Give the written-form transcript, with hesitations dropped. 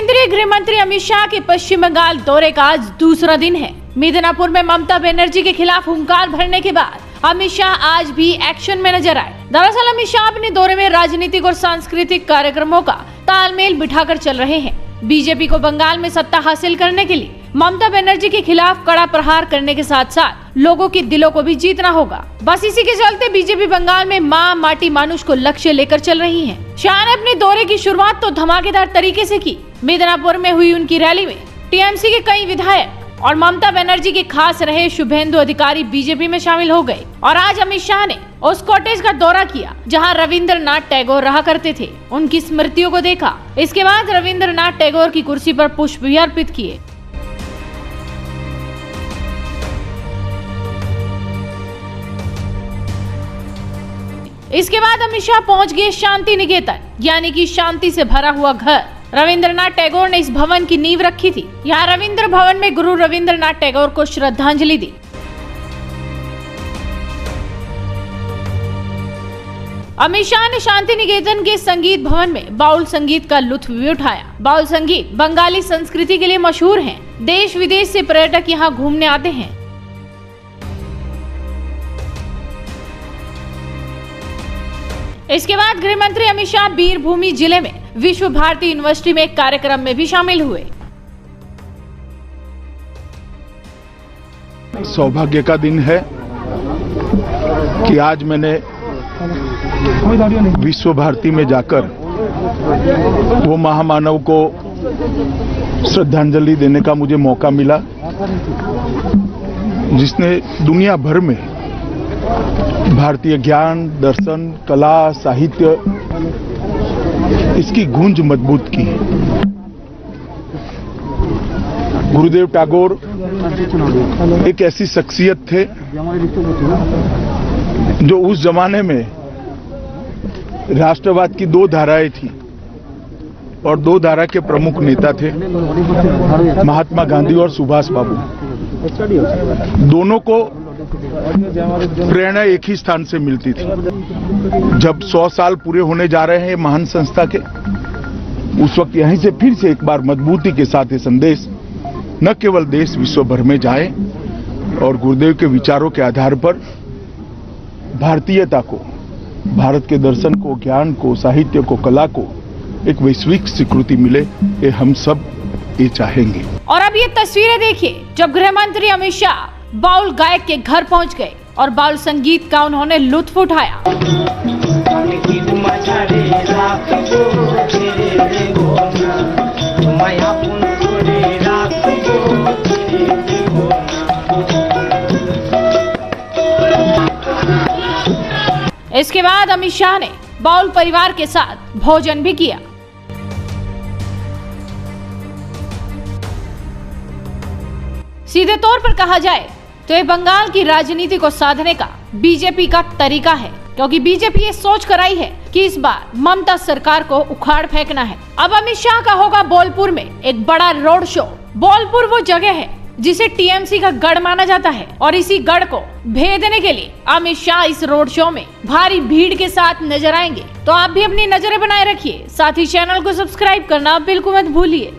केंद्रीय गृह मंत्री अमित शाह के पश्चिम बंगाल दौरे का आज दूसरा दिन है। मिदनापुर में ममता बनर्जी के खिलाफ हुंकार भरने के बाद अमित शाह आज भी एक्शन में नजर आए। दरअसल अमित शाह अपने दौरे में राजनीतिक और सांस्कृतिक कार्यक्रमों का तालमेल बिठाकर चल रहे हैं। बीजेपी को बंगाल में सत्ता हासिल करने के लिए ममता बनर्जी के खिलाफ कड़ा प्रहार करने के साथ साथ लोगों के दिलों को भी जीतना होगा। बस इसी के चलते बीजेपी बंगाल में मां माटी मानुष को लक्ष्य लेकर चल रही है। शाह ने अपने दौरे की शुरुआत तो धमाकेदार तरीके से की। मिदनापुर में हुई उनकी रैली में टीएमसी के कई विधायक और ममता बनर्जी के खास रहे शुभेंदु अधिकारी बीजेपी में शामिल हो गए। और आज अमित शाह ने उस कॉटेज का दौरा किया जहां रविंद्रनाथ टैगोर रहा करते थे। उनकी स्मृतियों को देखा। इसके बाद रविंद्रनाथ टैगोर की कुर्सी पर पुष्प भी अर्पित किए। इसके बाद अमित शाह पहुंच गए शांति निकेतन, यानी कि शांति से भरा हुआ घर। रविंद्रनाथ टैगोर ने इस भवन की नींव रखी थी। यहाँ रविंद्र भवन में गुरु रविंद्रनाथ टैगोर को श्रद्धांजलि दी। अमित शाह ने शांति निकेतन के संगीत भवन में बाउल संगीत का लुत्फ भी उठाया। बाउल संगीत बंगाली संस्कृति के लिए मशहूर है। देश विदेश से पर्यटक यहाँ घूमने आते हैं। इसके बाद गृह मंत्री अमित शाह बीरभूमी जिले में विश्व भारती यूनिवर्सिटी में एक कार्यक्रम में भी शामिल हुए। सौभाग्य का दिन है कि आज मैंने विश्व भारती में जाकर वो महामानव को श्रद्धांजलि देने का मुझे मौका मिला, जिसने दुनिया भर में भारतीय ज्ञान, दर्शन, कला, साहित्य इसकी गूंज मजबूत की। गुरुदेव टैगोर एक ऐसी शख्सियत थे जो उस जमाने में राष्ट्रवाद की दो धाराएं थी और दो धारा के प्रमुख नेता थे महात्मा गांधी और सुभाष बाबू। दोनों को प्रेरणा एक ही स्थान से मिलती थी। जब 100 साल पूरे होने जा रहे हैं महान संस्था के, उस वक्त यहीं से फिर से एक बार मजबूती के साथ ये संदेश न केवल देश विश्व भर में जाए और गुरुदेव के विचारों के आधार पर भारतीयता को, भारत के दर्शन को, ज्ञान को, साहित्य को, कला को एक वैश्विक स्वीकृति मिले, ये हम सब ये चाहेंगे। और अब ये तस्वीरें देखिए जब गृह मंत्री अमित शाह बाउल गायक के घर पहुंच गए और बाउल संगीत का उन्होंने लुत्फ उठाया। इसके बाद अमित शाह ने बाउल परिवार के साथ भोजन भी किया। सीधे तौर पर कहा जाए तो ये बंगाल की राजनीति को साधने का बीजेपी का तरीका है, क्योंकि बीजेपी ये सोच कर आई है कि इस बार ममता सरकार को उखाड़ फेंकना है। अब अमित शाह का होगा बोलपुर में एक बड़ा रोड शो। बोलपुर वो जगह है जिसे टीएमसी का गढ़ माना जाता है और इसी गढ़ को भेदने के लिए अमित शाह इस रोड शो में भारी भीड़ के साथ नजर आएंगे। तो आप भी अपनी नजरें बनाए रखिए, साथ ही चैनल को सब्सक्राइब करना बिल्कुल मत भूलिए।